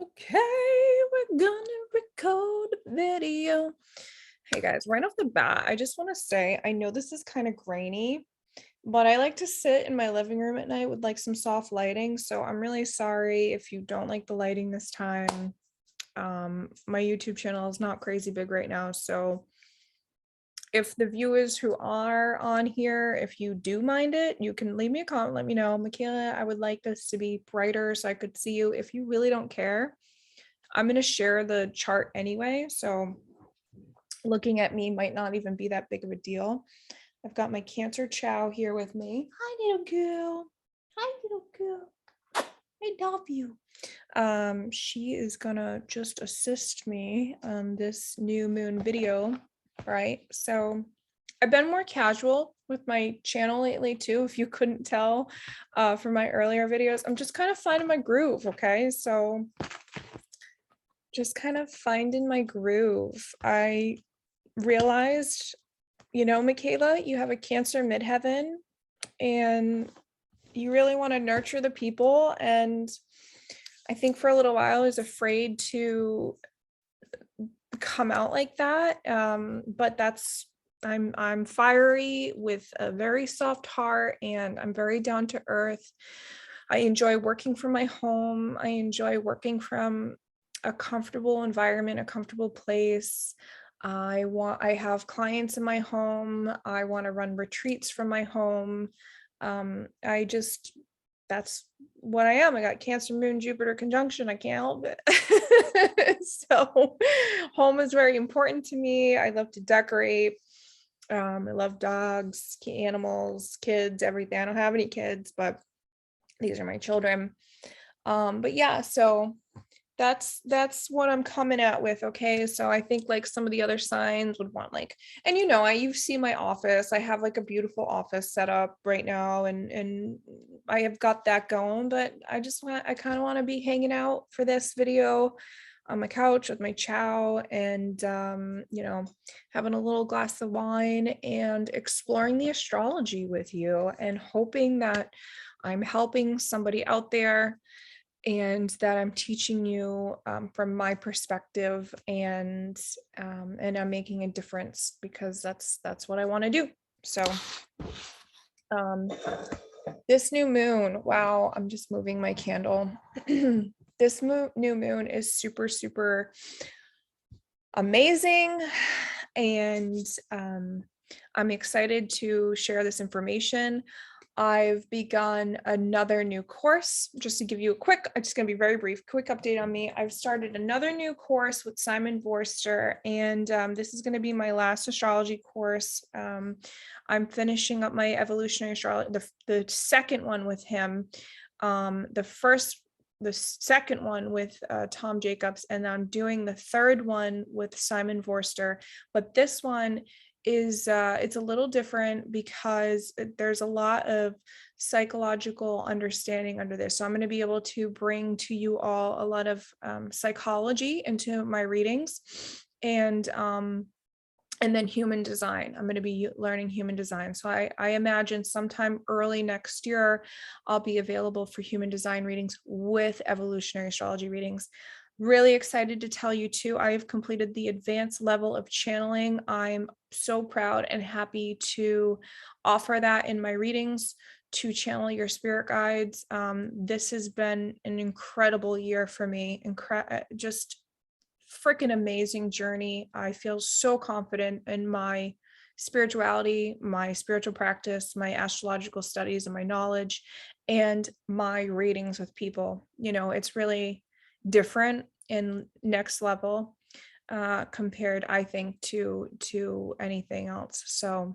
Okay, we're gonna record a video. Hey guys, right off the bat, I just want to say I know this is kind of grainy, but I like to sit in my living room at night with like some soft lighting. So I'm really sorry if you don't like the lighting this time. My YouTube channel is not crazy big right now, so if the viewers who are on here, if you do mind it, you can leave me a comment, let me know. Makayla, I would like this to be brighter so I could see you. If you really don't care, I'm going to share the chart anyway, so looking at me might not even be that big of a deal. I've got my Cancer Chow here with me. Hi, little girl. Hi, little girl. I love you. She is gonna just assist me on this new moon video, right? So I've been more casual with my channel lately too, if you couldn't tell from my earlier videos. I'm just kind of finding my groove, okay? So just kind of finding my groove. I realized, Makayla, you have a Cancer midheaven and you really want to nurture the people. And I think for a little while I was afraid to come out like that. But I'm fiery with a very soft heart and I'm very down to earth. I enjoy working from my home. I enjoy working from a comfortable environment, a comfortable place. I have clients in my home. I want to run retreats from my home. That's what I am. I got Cancer Moon Jupiter conjunction. I can't help it. So home is very important to me. I love to decorate. I love dogs, animals, kids, everything. I don't have any kids, but these are my children. But yeah, so that's what I'm coming at with. Okay, so I think like some of the other signs would want like, and you see my office. I have like a beautiful office set up right now, and I have got that going. But I kind of want to be hanging out for this video on my couch with my chow and having a little glass of wine and exploring the astrology with you and hoping that I'm helping somebody out there and that I'm teaching you from my perspective, and I'm making a difference because that's what I want to do. So this new moon, wow, I'm just moving my candle. This new moon is super, super amazing, and I'm excited to share this information. I've begun another new course. Just to give you I'm just going to be very brief, quick update on me. I've started another new course with Simon Vorster, and this is going to be my last astrology course. I'm finishing up my evolutionary astrology, the second one with him, the second one with Tom Jacobs, and I'm doing the third one with Simon Vorster. But this one is it's a little different because there's a lot of psychological understanding under this. So I'm going to be able to bring to you all a lot of psychology into my readings, and then human design. I'm going to be learning human design. So I imagine sometime early next year, I'll be available for human design readings with evolutionary astrology readings. Really excited to tell you too, I have completed the advanced level of channeling. I'm so proud and happy to offer that in my readings to channel your spirit guides. This has been an incredible year for me, just freaking amazing journey. I feel so confident in my spirituality, my spiritual practice, my astrological studies, and my knowledge, and my readings with people. It's really different and next level compared, I think, to anything else. So,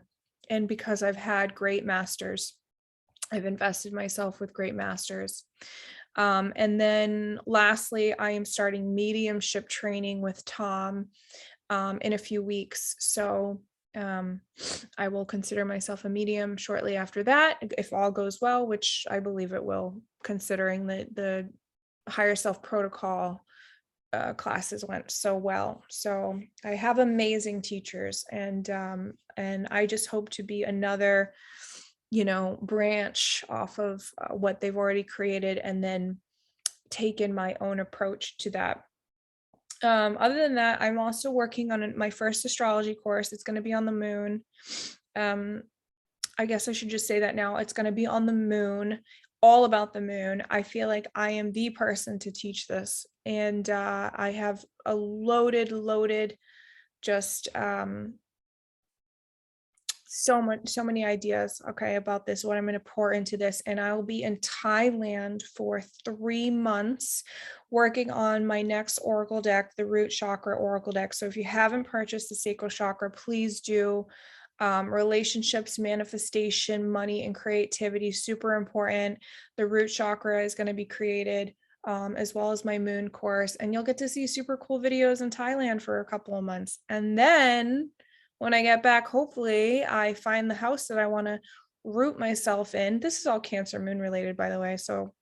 and because I've had great masters, I've invested myself with great masters. And then lastly, I am starting mediumship training with Tom in a few weeks. So I will consider myself a medium shortly after that, if all goes well, which I believe it will, considering the higher self protocol classes went so well. So I have amazing teachers, and I just hope to be another branch off of what they've already created, and then taken my own approach to that. Other than that, I'm also working on my first astrology course. It's going to be on the moon. I guess I should just say that now. It's going to be on the moon, all about the moon. I feel like I am the person to teach this. And I have a loaded, just so many ideas, okay, about this, what I'm going to pour into this. And I will be in Thailand for 3 months working on my next oracle deck, the root chakra oracle deck. So if you haven't purchased the sacral chakra, please do. Relationships, manifestation, money, and creativity, super important. The root chakra is going to be created, as well as my moon course, and you'll get to see super cool videos in Thailand for a couple of months. And then when I get back, hopefully I find the house that I want to root myself in. This is all Cancer moon related, by the way. So,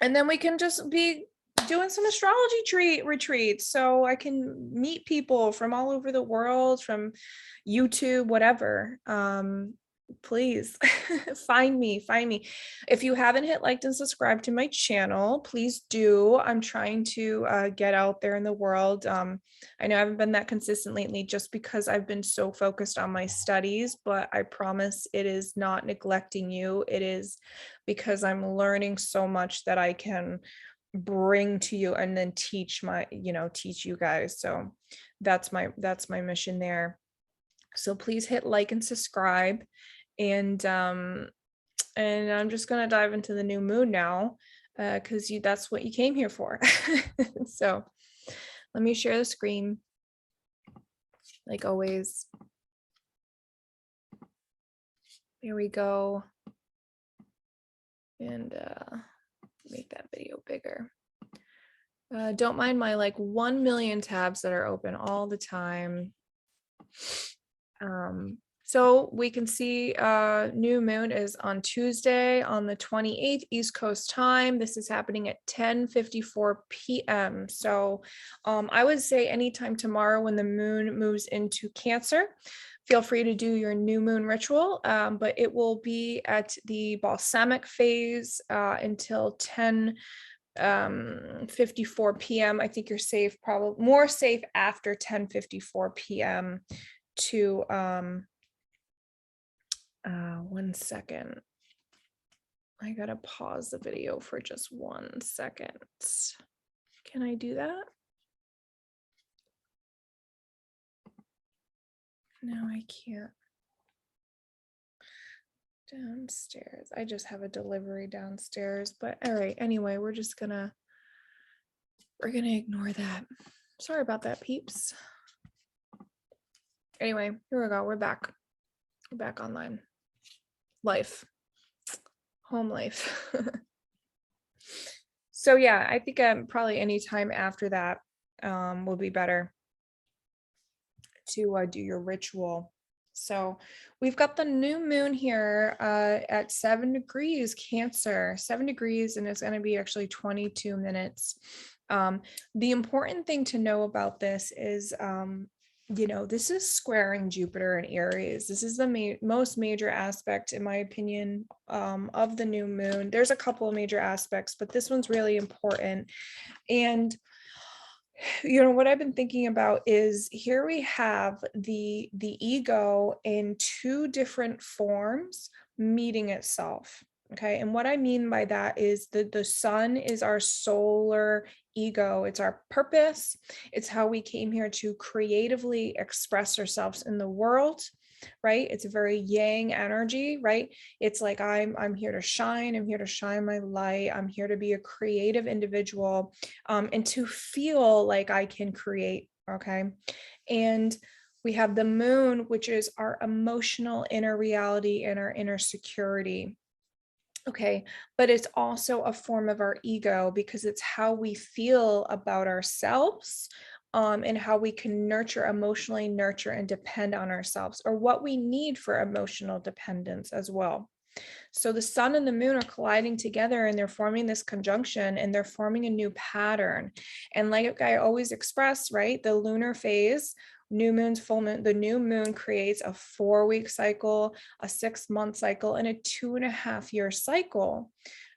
and then we can just be doing some astrology retreats, so I can meet people from all over the world, from YouTube, whatever. Please find me. If you haven't hit liked and subscribed to my channel, please do. I'm trying to get out there in the world. I know I haven't been that consistent lately just because I've been so focused on my studies, but I promise it is not neglecting you. It is because I'm learning so much that I can bring to you and then teach you guys. So that's my mission there. So please hit like and subscribe. And I'm just gonna dive into the new moon now, because that's what you came here for. So let me share the screen like always. There we go. And make that video bigger. Don't mind my like 1 million tabs that are open all the time. So we can see new moon is on Tuesday on the 28th East Coast time. This is happening at 10:54 p.m. So I would say anytime tomorrow when the moon moves into Cancer, feel free to do your new moon ritual, but it will be at the balsamic phase until 10:54 p.m. I think you're safe, probably more safe after 10:54 p.m. to 1 second. I gotta pause the video for just 1 second. Can I do that? No, I can't. Downstairs. I just have a delivery downstairs, but all right. Anyway, we're gonna ignore that. Sorry about that, peeps. Anyway, here we go. We're back. We're back online. Home life. So yeah, I think probably any time after that will be better to do your ritual. So we've got the new moon here at 7 degrees Cancer, 7 degrees, and it's going to be actually 22 minutes. The important thing to know about this is, this is squaring Jupiter and Aries. This is the most major aspect, in my opinion, of the new moon. There's a couple of major aspects, but this one's really important. And what I've been thinking about is here we have the ego in two different forms meeting itself. Okay. And what I mean by that is the sun is our solar ego. It's our purpose. It's how we came here to creatively express ourselves in the world, right? It's a very yang energy, right? It's like I'm here to shine. I'm here to shine my light. I'm here to be a creative individual, and to feel like I can create. Okay. And we have the moon, which is our emotional inner reality and our inner security. Okay, but it's also a form of our ego because it's how we feel about ourselves, and how we can emotionally nurture and depend on ourselves, or what we need for emotional dependence as well. So the sun and the moon are colliding together and they're forming this conjunction and they're forming a new pattern. And like I always express, right, the lunar phase, new moon's full moon, the new moon creates a 4-week cycle, a 6-month cycle, and a 2.5-year cycle.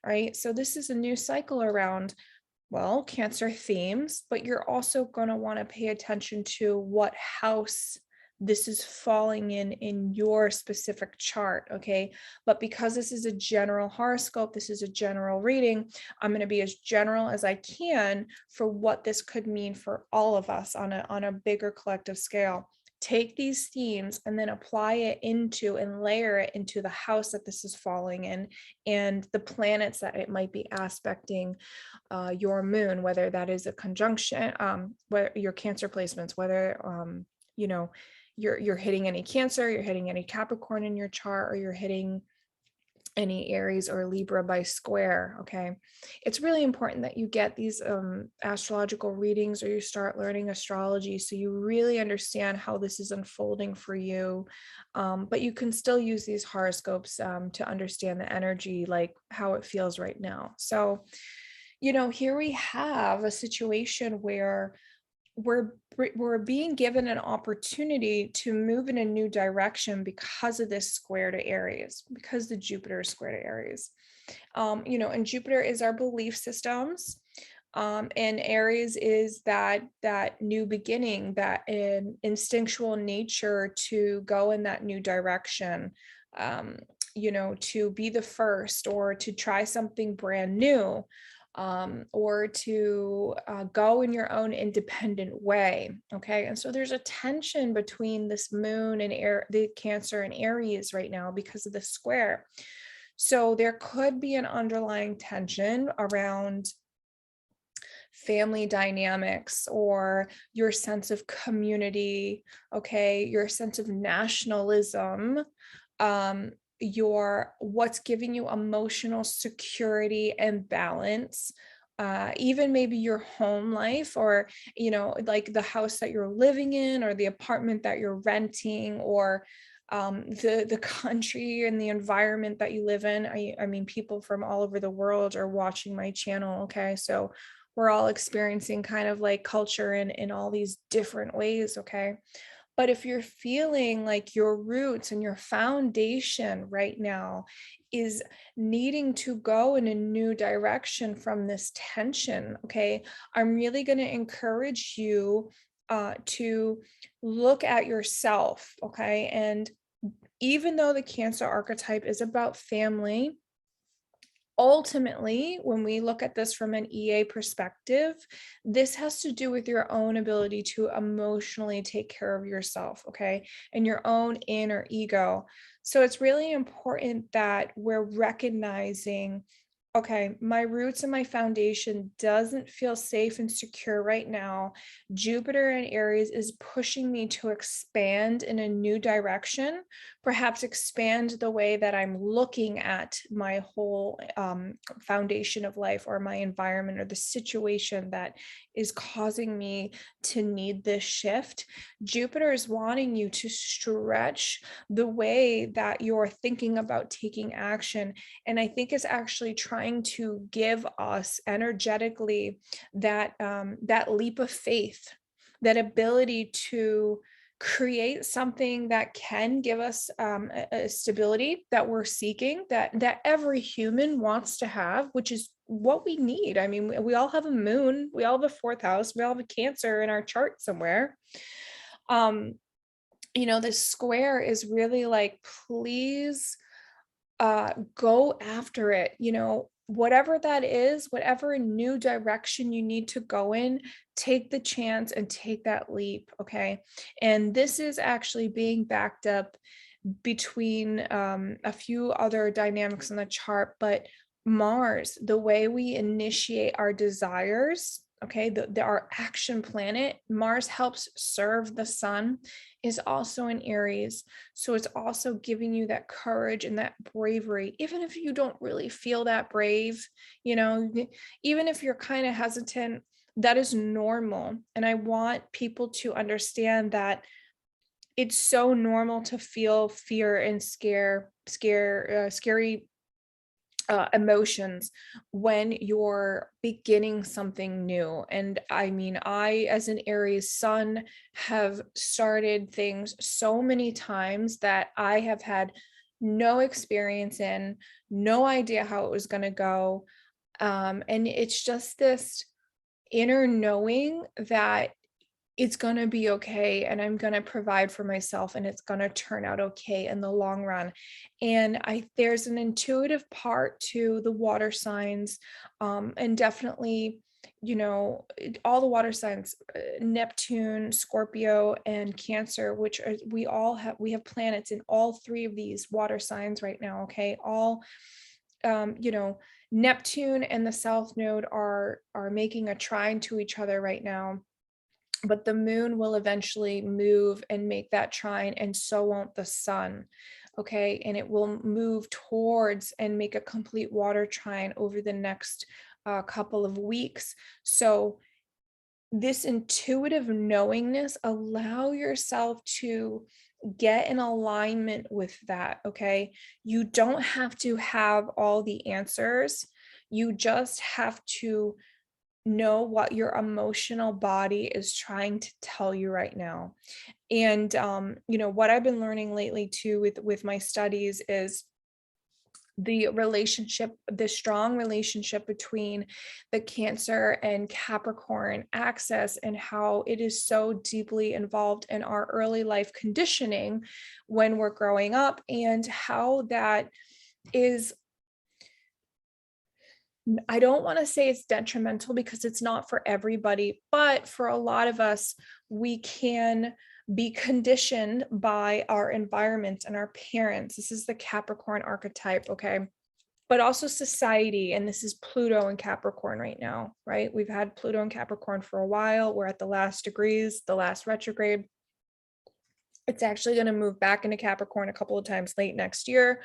right? So this is a new cycle around, well, Cancer themes, but you're also going to want to pay attention to what house this is falling in your specific chart, okay? But because this is a general horoscope, this is a general reading, I'm going to be as general as I can for what this could mean for all of us on a bigger collective scale. Take these themes and then apply it into and layer it into the house that this is falling in and the planets that it might be aspecting your moon, whether that is a conjunction, whether your Cancer placements, whether you know, you're hitting any Cancer, you're hitting any Capricorn in your chart, or you're hitting any Aries or Libra by square. Okay, it's really important that you get these astrological readings, or you start learning astrology, so you really understand how this is unfolding for you. But you can still use these horoscopes to understand the energy, like how it feels right now. So here we have a situation where we're being given an opportunity to move in a new direction because of this square to Aries, because the Jupiter is square to Aries. And Jupiter is our belief systems. And Aries is that new beginning, that instinctual nature to go in that new direction. To be the first, or to try something brand new, or to go in your own independent way. Okay. And so there's a tension between this moon and the Cancer and Aries right now because of the square. So there could be an underlying tension around family dynamics, or your sense of community, okay, your sense of nationalism, your what's giving you emotional security and balance, even maybe your home life, or like the house that you're living in, or the apartment that you're renting, or the country and the environment that you live in. I mean, people from all over the world are watching my channel, okay? So we're all experiencing kind of like culture in all these different ways, okay? But if you're feeling like your roots and your foundation right now is needing to go in a new direction from this tension, okay, I'm really going to encourage you to look at yourself, okay? And even though the Cancer archetype is about family, ultimately, when we look at this from an EA perspective, this has to do with your own ability to emotionally take care of yourself, okay, and your own inner ego. So it's really important that we're recognizing, okay, my roots and my foundation doesn't feel safe and secure right now. Jupiter in Aries is pushing me to expand in a new direction, perhaps expand the way that I'm looking at my whole foundation of life, or my environment, or the situation that is causing me to need this shift. Jupiter is wanting you to stretch the way that you're thinking about taking action. And I think it's actually trying to give us energetically that leap of faith, that ability to create something that can give us a stability that we're seeking, that every human wants to have, which is what we need. I mean, we all have a moon, we all have a fourth house, we all have a Cancer in our chart somewhere. This square is really like, please go after it, whatever that is, whatever new direction you need to go in, take the chance and take that leap, okay? And this is actually being backed up between a few other dynamics in the chart, but Mars, the way we initiate our desires, okay, our action planet, Mars helps serve the sun, is also in Aries. So it's also giving you that courage and that bravery, even if you don't really feel that brave, even if you're kind of hesitant, that is normal. And I want people to understand that it's so normal to feel fear and scary emotions when you're beginning something new. And I mean, I, as an Aries sun, have started things so many times that I have had no experience in, no idea how it was going to go. And it's just this inner knowing that it's going to be okay, and I'm going to provide for myself, and it's going to turn out okay in the long run. And there's an intuitive part to the water signs, and definitely, all the water signs, Neptune, Scorpio, and Cancer, which are, we have planets in all three of these water signs right now. Okay. All, um, you know, Neptune and the South Node are making a trine to each other right now, but the moon will eventually move and make that trine, and so won't the sun. Okay. And it will move towards and make a complete water trine over the next couple of weeks. So, this intuitive knowingness, allow yourself to get in alignment with that. Okay. You don't have to have all the answers. You just have to know what your emotional body is trying to tell you right now. And what I've been learning lately too with my studies is the strong relationship between the Cancer and Capricorn axis, and how it is so deeply involved in our early life conditioning when we're growing up, and how that is, I don't want to say it's detrimental, because it's not for everybody, but for a lot of us, we can be conditioned by our environment and our parents. This is the Capricorn archetype, okay? But also society, and this is Pluto and Capricorn right now, right? We've had Pluto and Capricorn for a while. We're at the last degrees, the last retrograde. It's actually going to move back into Capricorn a couple of times late next year.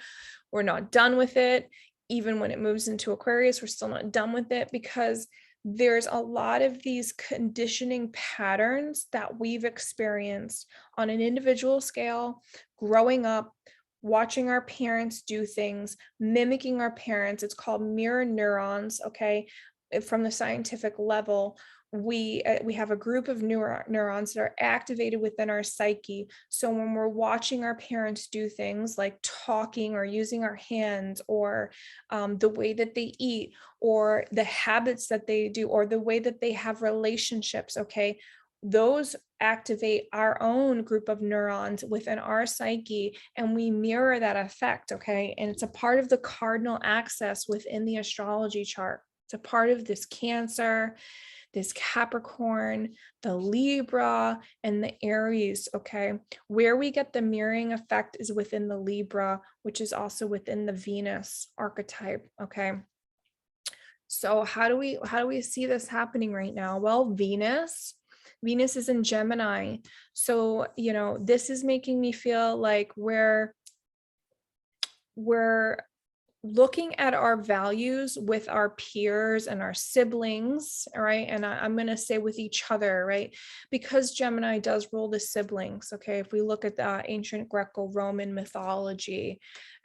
We're not done with it. Even when it moves into Aquarius, we're still not done with it, because there's a lot of these conditioning patterns that we've experienced on an individual scale, growing up, watching our parents do things, mimicking our parents. It's called mirror neurons, okay? From the scientific level, we have a group of neurons that are activated within our psyche. So when we're watching our parents do things like talking or using our hands, or the way that they eat, or the habits that they do, or the way that they have relationships, okay, those activate our own group of neurons within our psyche, and we mirror that effect. Okay. And it's a part of the cardinal axis within the astrology chart. It's a part of this Cancer, this Capricorn, the Libra, and the Aries. Okay. Where we get the mirroring effect is within the Libra, which is also within the Venus archetype. Okay. So how do we see this happening right now? Well, Venus is in Gemini. So, this is making me feel like we're looking at our values with our peers and our siblings, right? And I'm going to say with each other, right? Because Gemini does rule the siblings. Okay. If we look at the ancient Greco-Roman mythology,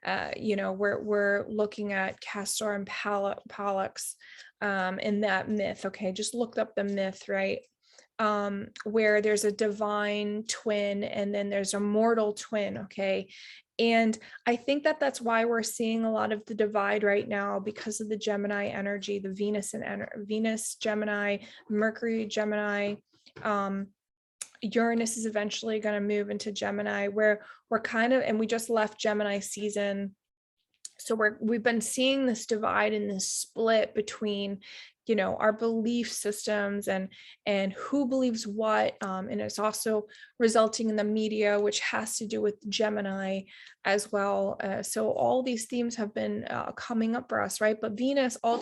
we're looking at Castor and Pollux in that myth. Okay. Just looked up the myth, right? Where there's a divine twin and then there's a mortal twin. Okay. And I think that that's why we're seeing a lot of the divide right now, because of the Gemini energy, the Venus Gemini, Mercury Gemini. Uranus is eventually going to move into Gemini, where we're and we just left Gemini season. So we've been seeing this divide and this split between, our belief systems and who believes what. And it's also resulting in the media, which has to do with Gemini as well. So all these themes have been coming up for us, right? But Venus, no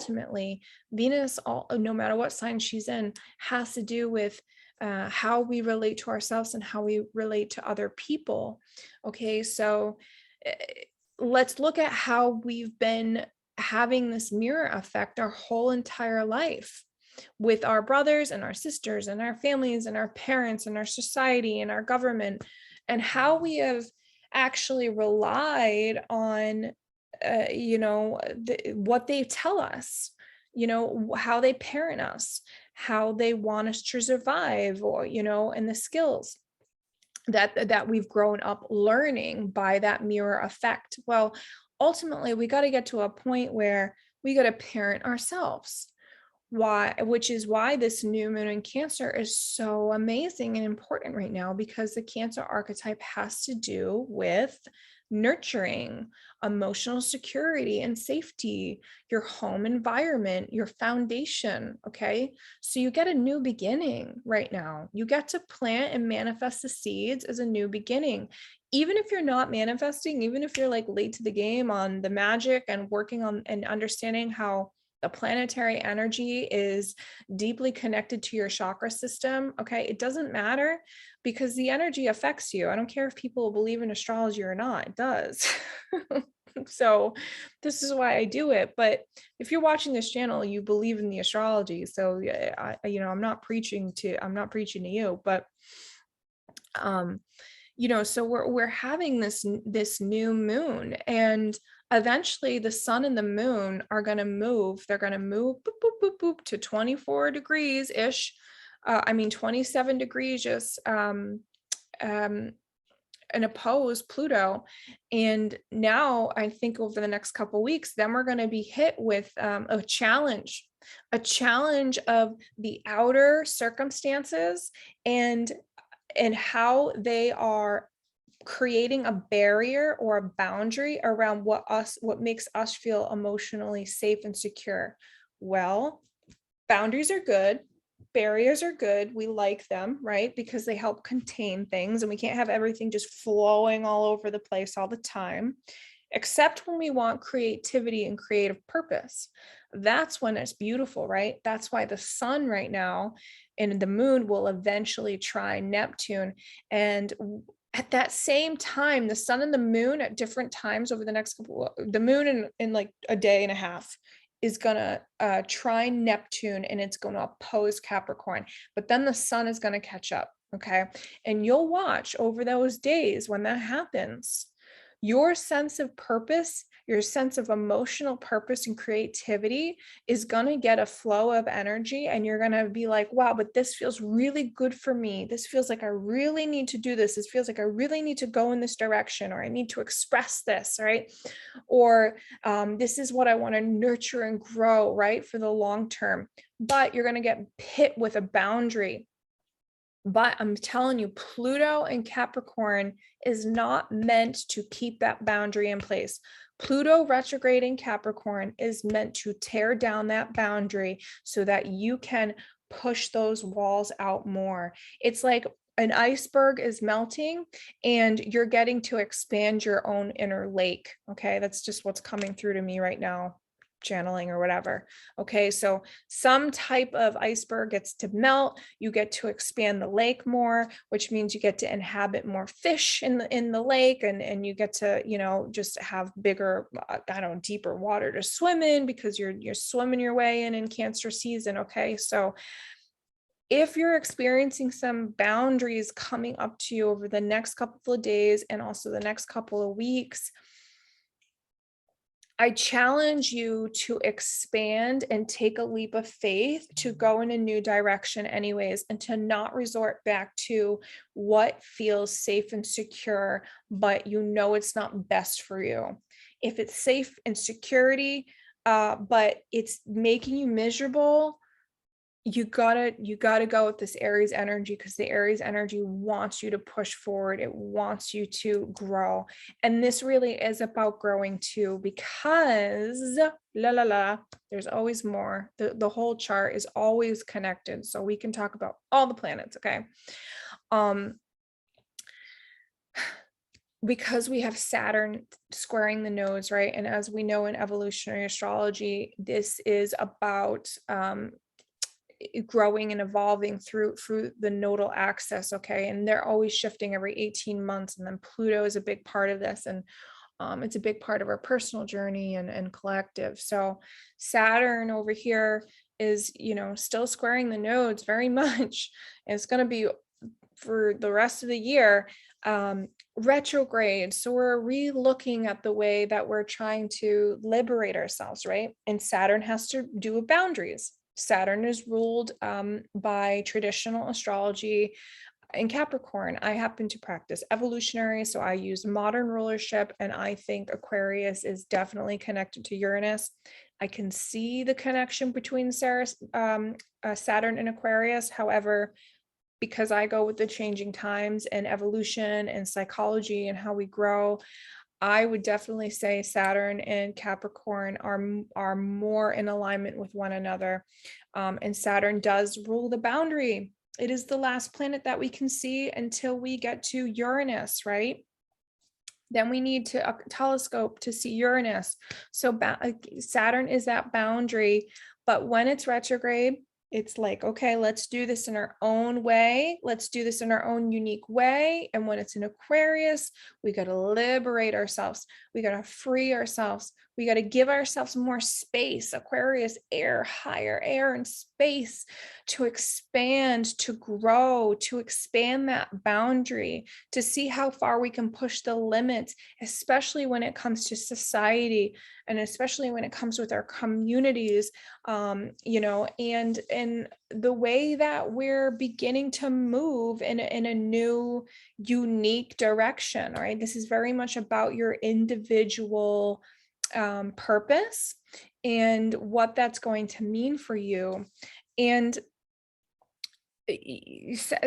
matter what sign she's in, has to do with how we relate to ourselves and how we relate to other people. Okay, so let's look at how we've been having this mirror effect our whole entire life, with our brothers and our sisters and our families and our parents and our society and our government, and how we have actually relied on what they tell us, how they parent us, how they want us to survive, or and the skills. that we've grown up learning by that mirror effect. Well, ultimately, we got to get to a point where we got to parent ourselves. Why, which is why this new moon in Cancer is so amazing and important right now, because the Cancer archetype has to do with nurturing, emotional security and safety, your home environment, your foundation. Okay. So you get a new beginning right now. You get to plant and manifest the seeds as a new beginning. Even if you're not manifesting, even if you're like late to the game on the magic and working on and understanding how the planetary energy is deeply connected to your chakra system. Okay. It doesn't matter, because the energy affects you. I don't care if people believe in astrology or not, it does. So this is why I do it. But if you're watching this channel, you believe in the astrology. So yeah, I'm not preaching to you, but so we're having this new moon, and eventually the sun and the moon are going to move. They're going to move boop, boop, boop, boop, to 24 degrees ish. 27 degrees, just and oppose Pluto. And now I think over the next couple weeks, then we're going to be hit with a challenge of the outer circumstances, and how they are creating a barrier or a boundary around what makes us feel emotionally safe and secure. Well, boundaries are good. Barriers are good. We like them, right? Because they help contain things, and we can't have everything just flowing all over the place all the time, except when we want creativity and creative purpose. That's when it's beautiful, right? That's why the sun right now and the moon will eventually trine Neptune. And at that same time, the sun and the moon at different times over the next the moon in like a day and a half is gonna trine Neptune, and it's gonna oppose Capricorn. But then the sun is gonna catch up, okay? And you'll watch over those days when that happens, your sense of purpose, your sense of emotional purpose and creativity is going to get a flow of energy, and you're going to be like, wow, but this feels really good for me. This feels like I really need to do this. This feels like I really need to go in this direction, or I need to express this, right? Or this is what I want to nurture and grow, right, for the long term. But you're going to get hit with a boundary. But I'm telling you, Pluto and Capricorn is not meant to keep that boundary in place. Pluto retrograde in Capricorn is meant to tear down that boundary so that you can push those walls out more. It's like an iceberg is melting and you're getting to expand your own inner lake. Okay, that's just what's coming through to me right now, channeling or whatever. Okay, so some type of iceberg gets to melt, you get to expand the lake more, which means you get to inhabit more fish in the lake, and you get to, just have bigger, deeper water to swim in, because you're swimming your way in Cancer season. Okay, so if you're experiencing some boundaries coming up to you over the next couple of days and also the next couple of weeks, I challenge you to expand and take a leap of faith to go in a new direction anyways, and to not resort back to what feels safe and secure, but it's not best for you. If it's safe and security, but it's making you miserable, you gotta go with this Aries energy, because the Aries energy wants you to push forward. It wants you to grow. And this really is about growing too, because there's always more. The whole chart is always connected. So we can talk about all the planets, okay? Because we have Saturn squaring the nodes, right? And as we know in evolutionary astrology, this is about growing and evolving through the nodal axis. Okay, and they're always shifting every 18 months, and then Pluto is a big part of this, and it's a big part of our personal journey and collective. So Saturn over here is still squaring the nodes very much, and it's going to be for the rest of the year retrograde. So we're re-looking at the way that we're trying to liberate ourselves, right? And Saturn has to do with boundaries. Saturn is ruled by traditional astrology in Capricorn, I happen to practice evolutionary, so I use modern rulership, and I think Aquarius is definitely connected to Uranus. I can see the connection between Saturn and Aquarius. However, because I go with the changing times and evolution and psychology and how we grow, I would definitely say Saturn and Capricorn are more in alignment with one another. And Saturn does rule the boundary. It is the last planet that we can see until we get to Uranus, right? Then we need to a telescope to see Uranus. So Saturn is that boundary, but when it's retrograde, it's like, okay, let's do this in our own way. Let's do this in our own unique way. And when it's in Aquarius, we got to liberate ourselves. We got to free ourselves. We got to give ourselves more space. Aquarius, air, higher air and space to expand, to grow, to expand that boundary, to see how far we can push the limits, especially when it comes to society, and especially when it comes with our communities, you know, and the way that we're beginning to move in a new, unique direction, right? This is very much about your individual purpose and what that's going to mean for you. And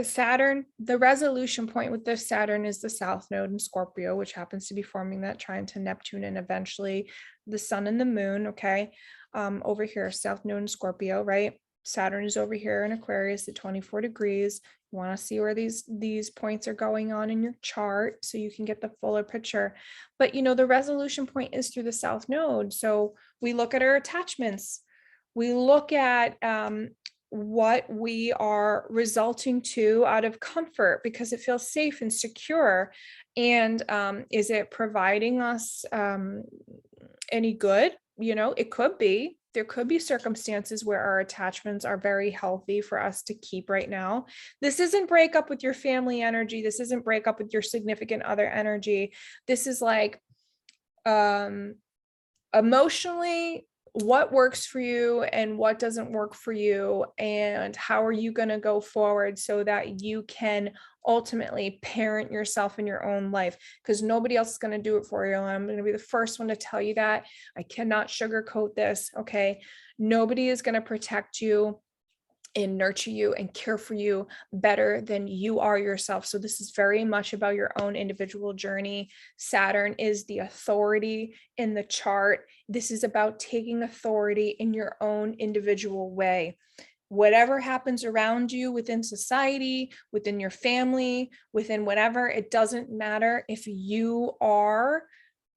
Saturn, the resolution point with this Saturn is the South Node in Scorpio, which happens to be forming that trine to Neptune and eventually the Sun and the Moon. Okay, over here, South Node in Scorpio, right? Saturn is over here in Aquarius at 24 degrees. You want to see where these points are going on in your chart so you can get the fuller picture. But you know, the resolution point is through the South Node. So we look at our attachments. We look at what we are resulting to out of comfort because it feels safe and secure. And is it providing us any good? You know, it could be. There could be circumstances where our attachments are very healthy for us to keep right now. This isn't break up with your family energy. This isn't break up with your significant other energy. This is like emotionally, what works for you and what doesn't work for you, and how are you going to go forward so that you can ultimately parent yourself in your own life, because nobody else is going to do it for you. And I'm going to be the first one to tell you that. I cannot sugarcoat this. Okay, nobody is going to protect you and nurture you and care for you better than you are yourself. So this is very much about your own individual journey. Saturn is the authority in the chart. This is about taking authority in your own individual way. Whatever happens around you within society, within your family, within whatever, it doesn't matter if you are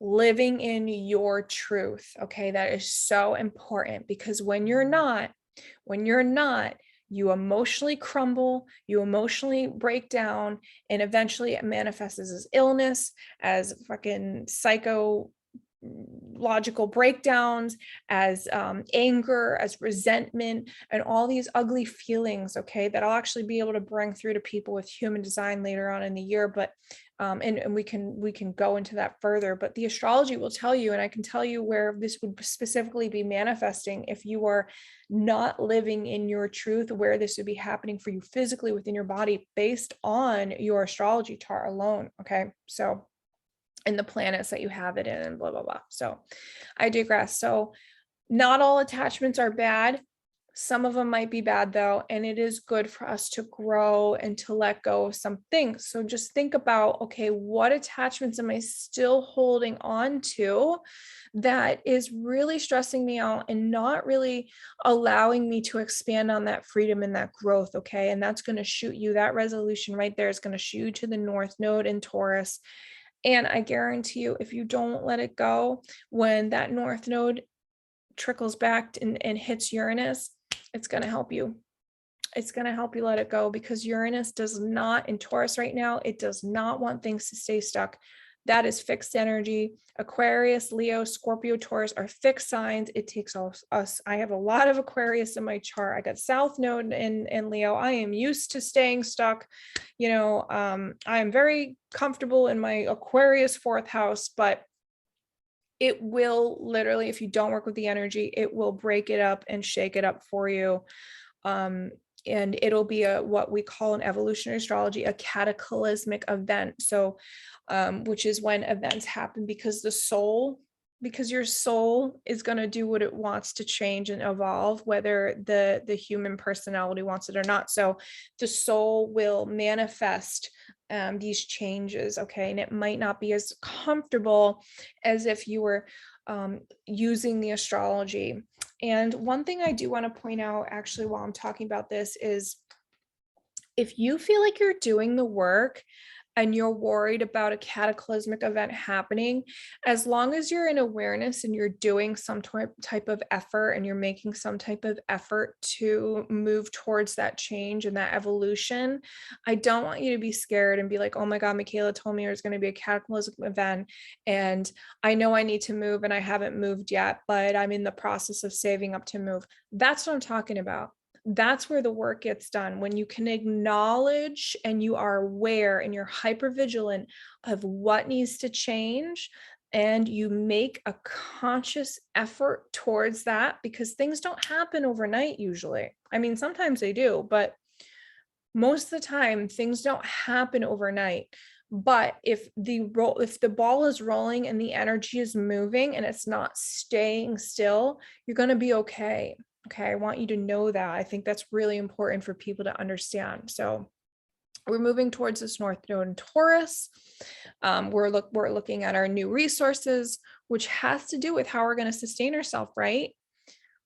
living in your truth. Okay, that is so important, because when you're not, you emotionally crumble, you emotionally break down, and eventually it manifests as illness, as fucking psychological breakdowns, as anger, as resentment, and all these ugly feelings, okay, that I'll actually be able to bring through to people with human design later on in the year. But and we can go into that further, but the astrology will tell you, and I can tell you where this would specifically be manifesting if you are not living in your truth, where this would be happening for you physically within your body based on your astrology chart alone. Okay, so and the planets that you have it in and blah blah blah. So I digress. So not all attachments are bad. Some of them might be bad though, and it is good for us to grow and to let go of some things. So just think about, okay, what attachments am I still holding on to that is really stressing me out and not really allowing me to expand on that freedom and that growth, okay? And that's going to shoot you, that resolution right there is going to shoot you to the North Node in Taurus. And I guarantee you, if you don't let it go, when that North Node trickles back and hits Uranus, it's going to help you. It's going to help you let it go, because Uranus does not, in Taurus right now, it does not want things to stay stuck. That is fixed energy. Aquarius, Leo, Scorpio, Taurus are fixed signs. It takes us. I have a lot of Aquarius in my chart. I got South Node in Leo. I am used to staying stuck. You know, I am very comfortable in my Aquarius 4th house, but it will literally, if you don't work with the energy, it will break it up and shake it up for you. and it'll be what we call in evolutionary astrology, a cataclysmic event. So, which is when events happen because your soul is going to do what it wants to change and evolve, whether the human personality wants it or not. So the soul will manifest these changes, okay? And it might not be as comfortable as if you were using the astrology. And one thing I do want to point out actually while I'm talking about this is, if you feel like you're doing the work and you're worried about a cataclysmic event happening, as long as you're in awareness and you're doing some type of effort and you're making some type of effort to move towards that change and that evolution, I don't want you to be scared and be like, oh my God, Makayla told me there's going to be a cataclysmic event and I know I need to move and I haven't moved yet, but I'm in the process of saving up to move. That's what I'm talking about. That's where the work gets done. When you can acknowledge and you are aware and you're hyper vigilant of what needs to change, and you make a conscious effort towards that, because things don't happen overnight usually. I mean, sometimes they do, but most of the time things don't happen overnight. But if the ball is rolling and the energy is moving and it's not staying still, you're going to be okay. Okay, I want you to know that. I think that's really important for people to understand. So we're moving towards this North Node in Taurus. We're looking at our new resources, which has to do with how we're going to sustain ourselves, right?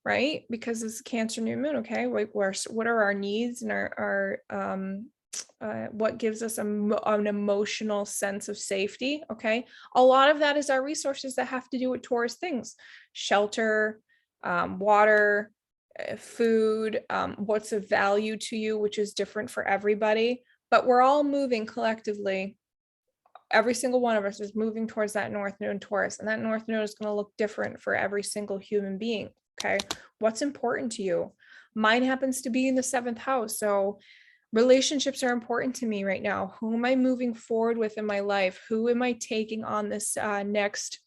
Right? Because it's Cancer new moon. Okay, like what are our needs and our what gives us an emotional sense of safety? Okay, a lot of that is our resources that have to do with Taurus things: shelter, water, food, what's of value to you, which is different for everybody. But we're all moving collectively. Every single one of us is moving towards that North Node in Taurus, and that North Node is going to look different for every single human being. Okay, what's important to you? Mine happens to be in the 7th house. So relationships are important to me right now. Who am I moving forward with in my life? Who am I taking on this next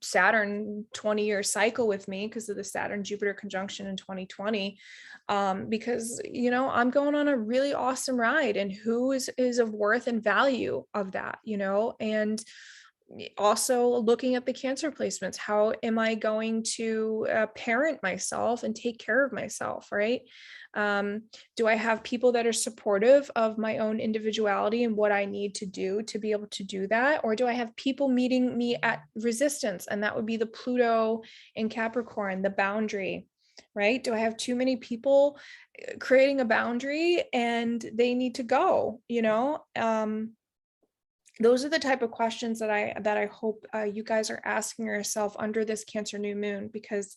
Saturn 20-year cycle with me, because of the Saturn Jupiter conjunction in 2020? Because I'm going on a really awesome ride, and who is of worth and value of that, and also looking at the Cancer placements. How am I going to parent myself and take care of myself, right? Do I have people that are supportive of my own individuality and what I need to do to be able to do that? Or do I have people meeting me at resistance? And that would be the Pluto in Capricorn, the boundary, right? Do I have too many people creating a boundary and they need to go, those are the type of questions that I hope you guys are asking yourself under this Cancer new moon, because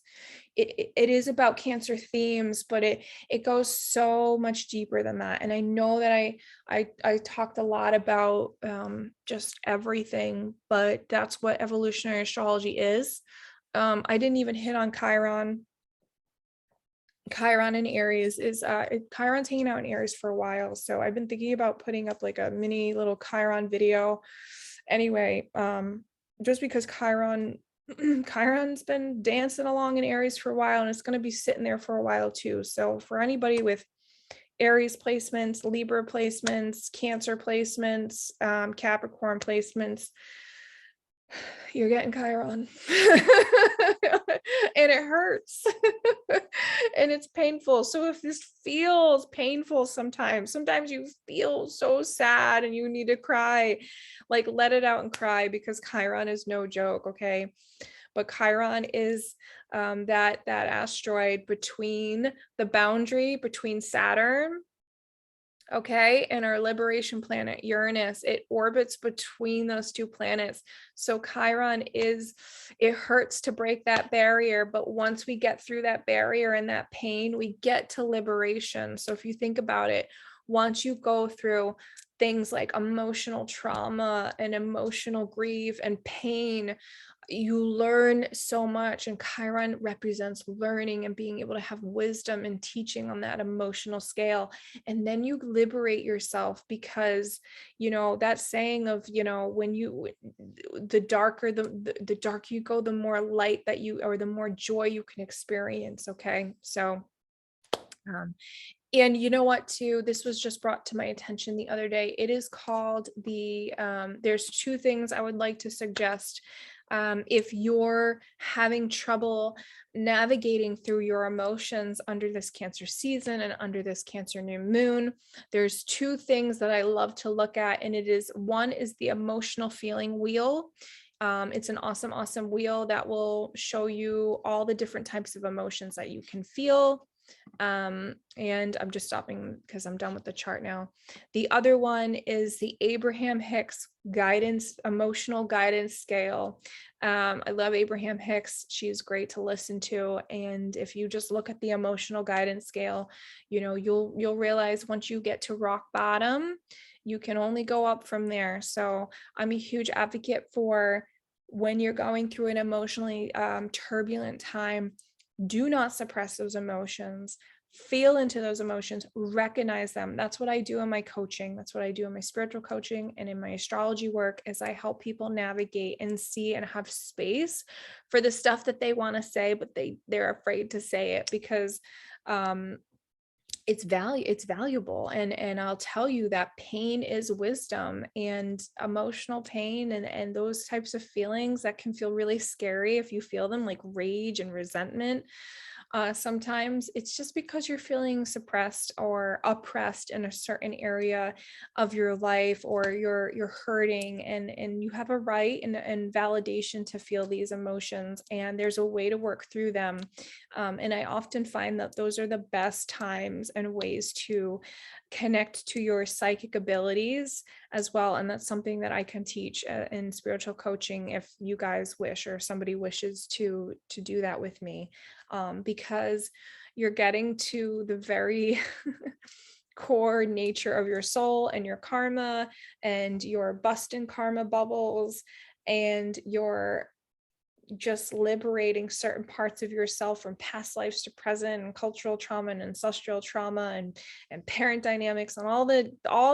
it is about Cancer themes, but it goes so much deeper than that. And I know that I talked a lot about just everything, but that's what evolutionary astrology is. I didn't even hit on Chiron. Chiron in Aries is Chiron's hanging out in Aries for a while, so I've been thinking about putting up like a mini little Chiron video. Anyway, just because Chiron's been dancing along in Aries for a while, and it's going to be sitting there for a while too. So for anybody with Aries placements, Libra placements, Cancer placements, Capricorn placements, you're getting Chiron. And it hurts. And it's painful. So if this feels painful sometimes you feel so sad and you need to cry, like let it out and cry, because Chiron is no joke. Okay, but Chiron is that asteroid between the boundary between Saturn, okay, and our liberation planet Uranus. It orbits between those two planets. So Chiron it hurts to break that barrier, but once we get through that barrier and that pain, we get to liberation. So if you think about it, once you go through things like emotional trauma and emotional grief and pain, you learn so much. And Chiron represents learning and being able to have wisdom and teaching on that emotional scale. And then you liberate yourself, because that saying of when the darker the darker you go, the more light that you, or the more joy you can experience. Okay, so Um, and you know what, too? This was just brought to my attention the other day. It is called there's two things I would like to suggest. If you're having trouble navigating through your emotions under this Cancer season and under this Cancer new moon, there's two things that I love to look at. And one is the emotional feeling wheel. It's an awesome, awesome wheel that will show you all the different types of emotions that you can feel. And I'm just stopping because I'm done with the chart now. The other one is the Abraham Hicks emotional guidance scale. I love Abraham Hicks. She's great to listen to. And if you just look at the emotional guidance scale, you'll realize once you get to rock bottom, you can only go up from there. So I'm a huge advocate for when you're going through an emotionally turbulent time, do not suppress those emotions. Feel into those emotions, recognize them. That's what I do in my coaching. That's what I do in my spiritual coaching and in my astrology work, is I help people navigate and see and have space for the stuff that they want to say, but they're afraid to say it because it's valuable. And I'll tell you that pain is wisdom, and emotional pain and those types of feelings that can feel really scary if you feel them, like rage and resentment. Sometimes it's just because you're feeling suppressed or oppressed in a certain area of your life, or you're hurting, and you have a right and validation to feel these emotions, and there's a way to work through them. And I often find that those are the best times and ways to connect to your psychic abilities as well. And that's something that I can teach in spiritual coaching if you guys wish, or somebody wishes to do that with me. Because you're getting to the very core nature of your soul and your karma, and your busting karma bubbles, and your just liberating certain parts of yourself from past lives to present, and cultural trauma and ancestral trauma and parent dynamics, and all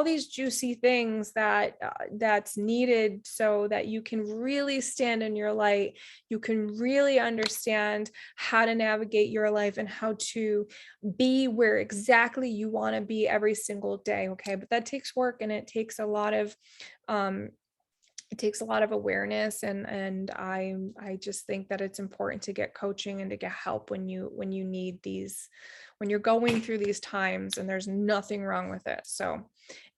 these juicy things that's needed so that you can really stand in your light. You can really understand how to navigate your life and how to be where exactly you want to be every single day. Okay, but that takes work, and it takes a lot of awareness, and I just think that it's important to get coaching and to get help when you need these, when you're going through these times, and there's nothing wrong with it. So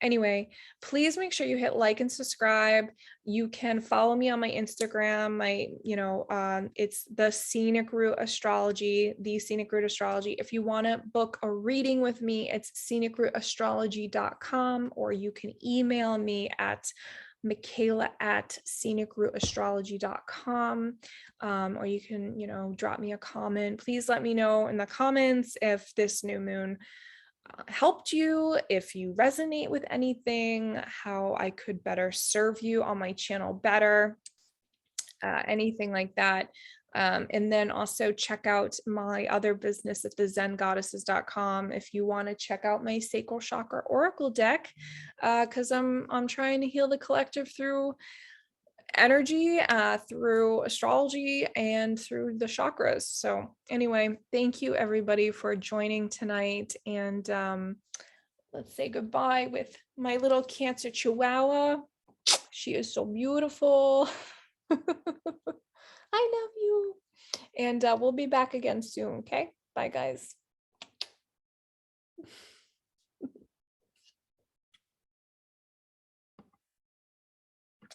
anyway, please make sure you hit like and subscribe. You can follow me on my Instagram. It's the Scenic Route Astrology, the Scenic Route Astrology. If you want to book a reading with me, it's scenicrouteastrology.com, or you can email me at Makayla@scenicrouteastrology.com. Or you can, drop me a comment. Please let me know in the comments if this new moon helped you, if you resonate with anything, how I could better serve you on my channel better, anything like that. And then also check out my other business at thezengoddesses.com if you want to check out my Sacral Chakra Oracle deck, because I'm trying to heal the collective through energy, through astrology, and through the chakras. So anyway, thank you everybody for joining tonight, and let's say goodbye with my little Cancer Chihuahua. She is so beautiful. I love you. And we'll be back again soon. Okay. Bye, guys.